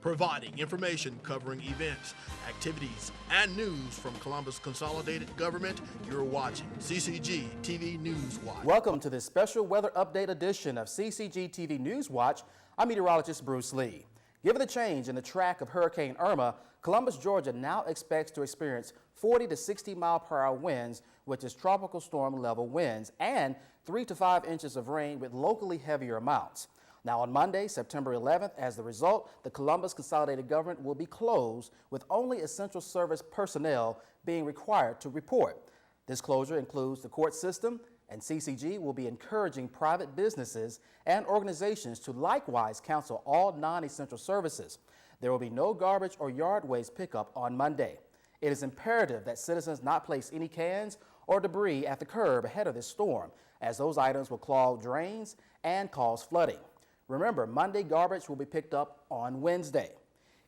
providing information covering events, activities, and news from Columbus Consolidated Government. You're watching CCG TV News Watch. Welcome to this special weather update edition of CCG TV News Watch. I'm meteorologist Bruce Lee. Given the change in the track of Hurricane Irma, Columbus, Georgia now expects to experience 40 to 60 mile per hour winds, which is tropical storm level winds, and 3 to 5 inches of rain with locally heavier amounts. Now on Monday, September 11th, as the result, the Columbus Consolidated Government will be closed with only essential service personnel being required to report. This closure includes the court system, and CCG will be encouraging private businesses and organizations to likewise cancel all non-essential services. There will be no garbage or yard waste pickup on Monday. It is imperative that citizens not place any cans or debris at the curb ahead of this storm, as those items will clog drains and cause flooding. Remember, Monday garbage will be picked up on Wednesday.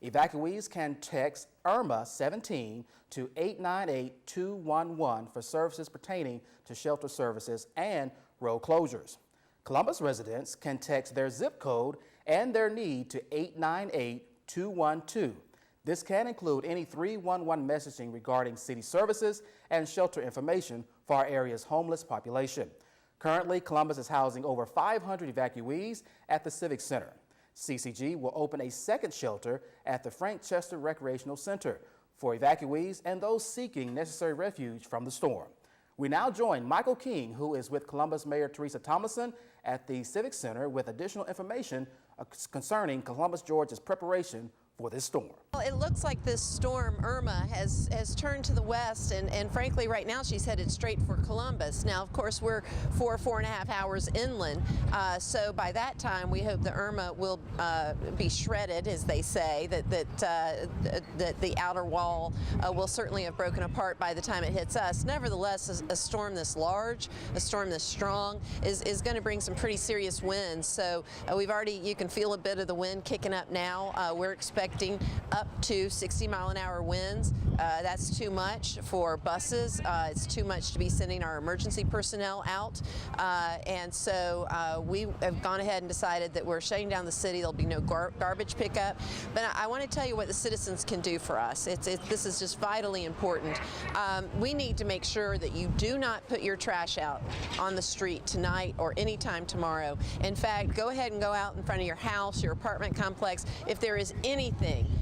Evacuees can text Irma 17 to 898-211 for services pertaining to shelter services and road closures. Columbus residents can text their zip code and their need to 898-212. This can include any 311 messaging regarding city services and shelter information for our area's homeless population. Currently, Columbus is housing over 500 evacuees at the Civic Center. CCG will open a second shelter at the Frank Chester Recreational Center for evacuees and those seeking necessary refuge from the storm. We now join Michael King, who is with Columbus Mayor Teresa Thomason at the Civic Center with additional information concerning Columbus, Georgia's preparation for this storm. Well, it looks like this storm, Irma, has turned to the west, and frankly, right now she's headed straight for Columbus. Now, of course, we're 4.5 hours inland, so by that time, we hope the Irma will be shredded, as they say, that the outer wall will certainly have broken apart by the time it hits us. Nevertheless, a storm this large, a storm this strong, is going to bring some pretty serious winds. So you can feel a bit of the wind kicking up now. We're expecting up to 60-mile-an-hour winds. That's too much for buses. It's too much to be sending our emergency personnel out. And so we have gone ahead and decided that we're shutting down the city. There'll be no garbage pickup. But I want to tell you what the citizens can do for us. This is just vitally important. We need to make sure that you do not put your trash out on the street tonight or anytime tomorrow. In fact, go ahead and go out in front of your house, your apartment complex. If there is anything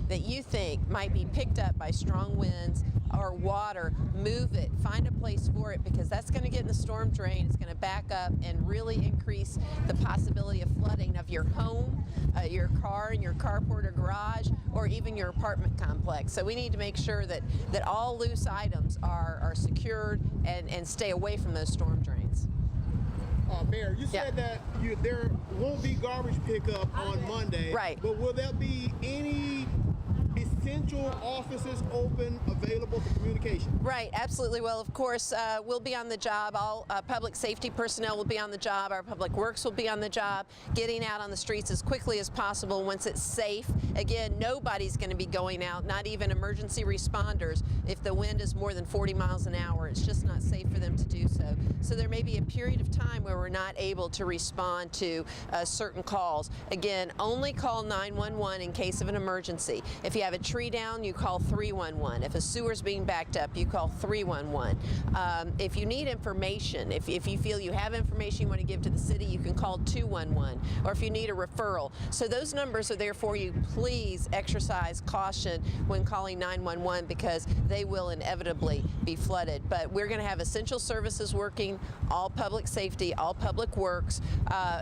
that you think might be picked up by strong winds or water, move it, find a place for it, because that's going to get in the storm drain. It's going to back up and really increase the possibility of flooding of your home, your car, and your carport or garage, or even your apartment complex. So we need to make sure that all loose items are secured and stay away from those storm drains. Mayor, you said that there won't be garbage pickup on Monday. Right. But will there be any essential offices open, available for communication? Right, absolutely. Well, of course, we'll be on the job. All public safety personnel will be on the job. Our public works will be on the job, getting out on the streets as quickly as possible once it's safe. Again, nobody's going to be going out, not even emergency responders. If the wind is more than 40 miles an hour, it's just not safe for them to do so. So there may be a period of time where we're not able to respond to certain calls. Again, only call 911 in case of an emergency. If you have a tree down, you call 311. If a sewer's being backed up, you call 311. If you need information, if you feel you have information you want to give to the city, you can call 211, or if you need a referral. So those numbers are there for you. Please exercise caution when calling 911, because they will inevitably be flooded. But we're going to have essential services working, all public safety, all public works.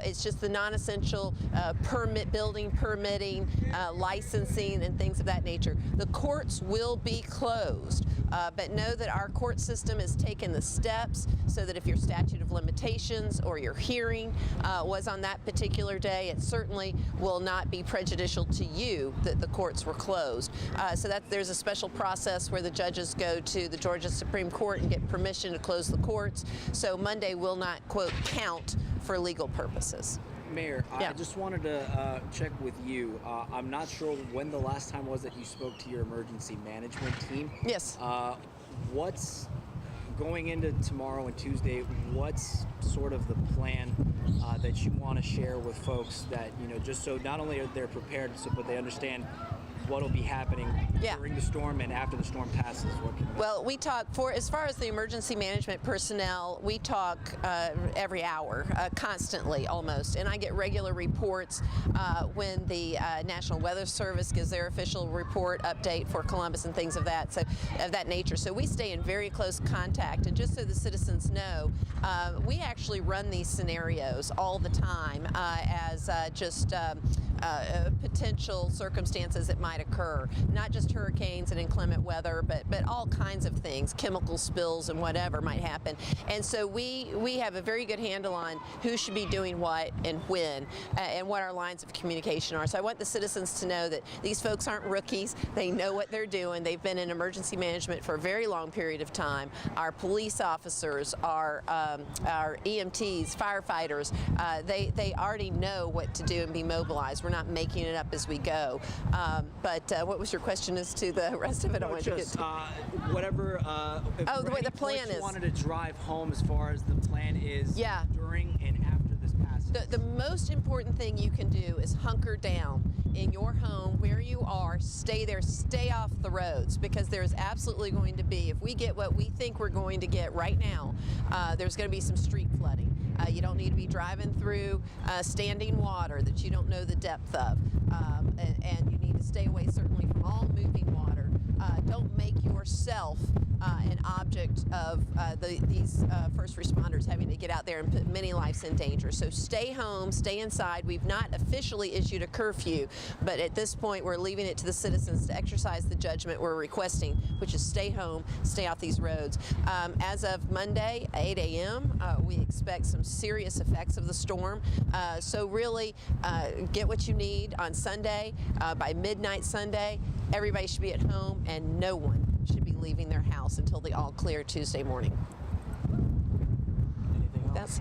It's just the non-essential building permitting, licensing, and things of that nature. The courts will be closed, but know that our court system has taken the steps so that if your statute of limitations or your hearing was on that particular day, it certainly will not be prejudicial to you that the courts were closed. So that there's a special process where the judges go to the Georgia Supreme Court and get permission to close the courts. So Monday will not, quote, count for legal purposes. Mayor, I just wanted to check with you. I'm not sure when the last time was that you spoke to your emergency management team. Yes. What's going into tomorrow and Tuesday? What's sort of the plan that you want to share with folks that, you know, just so not only are they prepared, but they understand what will be happening Yeah. during the storm and after the storm passes? Well, we talk as far as the emergency management personnel, we talk every hour, constantly almost, and I get regular reports when the National Weather Service gives their official report update for Columbus and things of that nature. So we stay in very close contact, and just so the citizens know, we actually run these scenarios all the time as just potential circumstances that might occur, not just hurricanes and inclement weather, but all kinds of things, chemical spills and whatever might happen. And so we have a very good handle on who should be doing what and when, and what our lines of communication are. So I want the citizens to know that these folks aren't rookies. They know what they're doing. They've been in emergency management for a very long period of time. Our police officers, our EMTs, firefighters, they already know what to do and be mobilized. We're not making it up as we go. But what was your question as to the rest of it? I wanted to get to. Whatever. The way the plan is. You wanted to drive home as far as the plan is. Yeah. During and after this passes. The most important thing you can do is hunker down in your home where you are. Stay there. Stay off the roads, because there's absolutely going to be, if we get what we think we're going to get right now, there's going to be some street flooding. You don't need to be driving through standing water that you don't know the depth of, and you need to stay away certainly from all moving water. Don't make yourself an object of these first responders having to get out there and put many lives in danger. So stay home, stay inside. We've not officially issued a curfew, but at this point we're leaving it to the citizens to exercise the judgment we're requesting, which is stay home, stay off these roads. As of Monday, 8 a.m., we expect some serious effects of the storm. So really get what you need on Sunday. By midnight Sunday, everybody should be at home, and no one should be leaving their house until the all clear Tuesday morning. Anything else?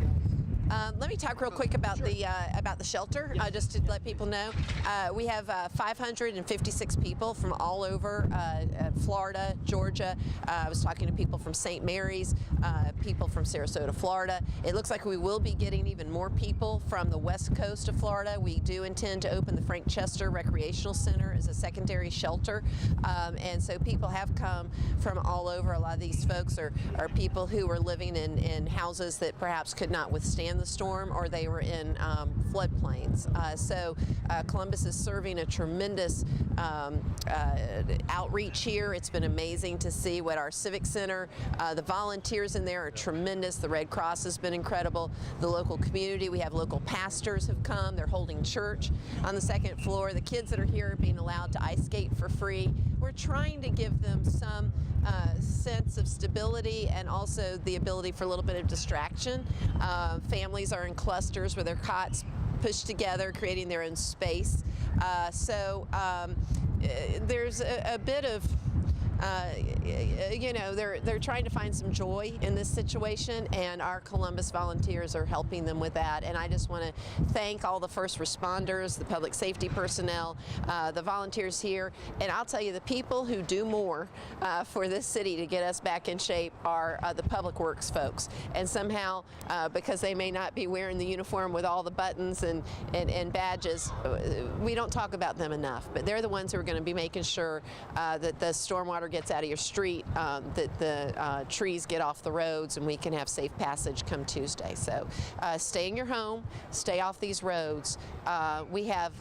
Let me talk real quick about the shelter, just to let people know. We have 556 people from all over Florida, Georgia. I was talking to people from St. Mary's, people from Sarasota, Florida. It looks like we will be getting even more people from the west coast of Florida. We do intend to open the Frank Chester Recreational Center as a secondary shelter, and so people have come from all over. A lot of these folks are people who are living in houses that perhaps could not withstand the storm, or they were in floodplains. So Columbus is serving a tremendous outreach here. It's been amazing to see what our Civic Center, the volunteers in there are tremendous. The Red Cross has been incredible. The local community, we have local pastors have come. They're holding church on the second floor. The kids that are here are being allowed to ice skate for free. We're trying to give them some sense of stability and also the ability for a little bit of distraction. Families are in clusters with their cots pushed together, creating their own space. So there's a bit of they're trying to find some joy in this situation, and our Columbus volunteers are helping them with that. And I just want to thank all the first responders, the public safety personnel, the volunteers here. And I'll tell you, the people who do more for this city to get us back in shape are the public works folks. And somehow, because they may not be wearing the uniform with all the buttons and badges, we don't talk about them enough. But they're the ones who are going to be making sure that the stormwater gets out of your street, that the trees get off the roads, and we can have safe passage come Tuesday. So stay in your home, stay off these roads. We have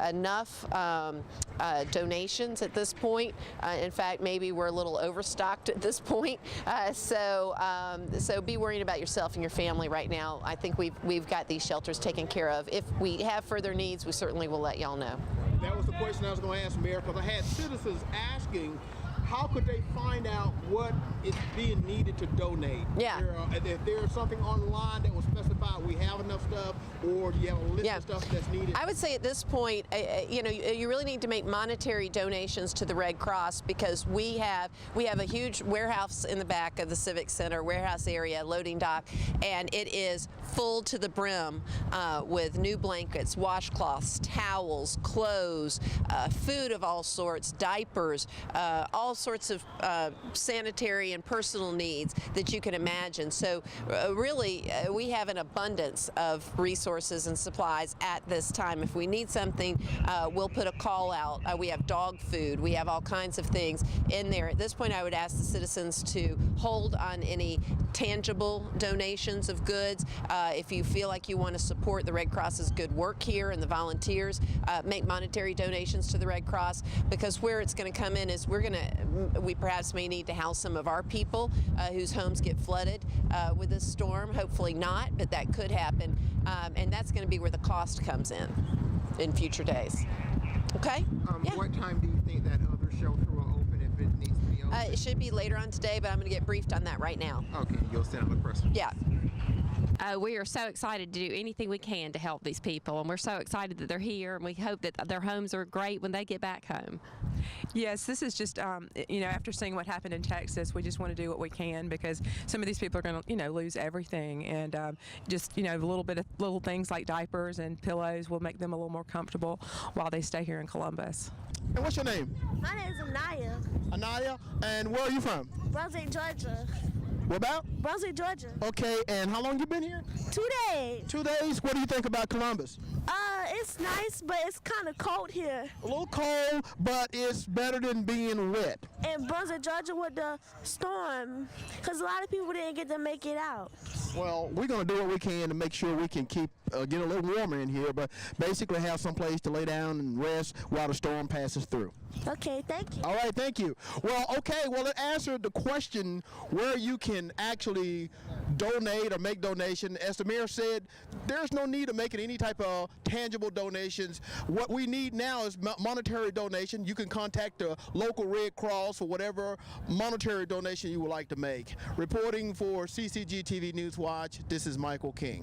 enough donations at this point. In fact, maybe we're a little overstocked at this point. So be worrying about yourself and your family right now. I think we've got these shelters taken care of. If we have further needs, we certainly will let y'all know. That was the question I was going to ask, Mayor, because I had citizens asking how could they find out what is being needed to donate? Yeah. If there's something online that will specify we have enough stuff, or do you have a list of stuff that's needed? I would say at this point, you really need to make monetary donations to the Red Cross, because we have a huge warehouse in the back of the Civic Center, warehouse area, loading dock, and it is full to the brim with new blankets, washcloths, towels, clothes, food of all sorts, diapers, all sorts of sanitary and personal needs that you can imagine. So really, we have an abundance of resources resources and supplies at this time. If we need something, we'll put a call out. We have dog food. We have all kinds of things in there. At this point, I would ask the citizens to hold on any tangible donations of goods. If you feel like you want to support the Red Cross's good work here and the volunteers, make monetary donations to the Red Cross, because where it's going to come in is we perhaps may need to house some of our people whose homes get flooded with this storm. Hopefully not, but that could happen, and that's going to be where the cost comes in future days. Okay? Yeah. What time do you think that other shelter will open, if it needs to be open? It should be later on today, but I'm going to get briefed on that right now. Okay, you'll send out a press release. Yeah. We are so excited to do anything we can to help these people, and we're so excited that they're here, and we hope that their homes are great when they get back home. Yes, this is just, after seeing what happened in Texas, we just want to do what we can, because some of these people are going to, lose everything, and little things like diapers and pillows will make them a little more comfortable while they stay here in Columbus. And what's your name? My name is Anaya. Anaya. And where are you from? Brunswick, Georgia. What about? Brunswick, Georgia. Okay, and how long you been here? 2 days. 2 days. What do you think about Columbus? It's nice, but it's kind of cold here. A little cold, but it's better than being wet. In Brunswick, Georgia, with the storm, because a lot of people didn't get to make it out. Well, we're going to do what we can to make sure we can keep get a little warmer in here, but basically have some place to lay down and rest while the storm passes through. Okay, thank you. All right, thank you. Well, okay, well, it answered the question where you can actually donate or make donation. As the mayor said, there's no need of making any type of tangible donations. What we need now is monetary donation. You can contact the local Red Cross for whatever monetary donation you would like to make. Reporting for CCG TV News Watch, this is Michael King.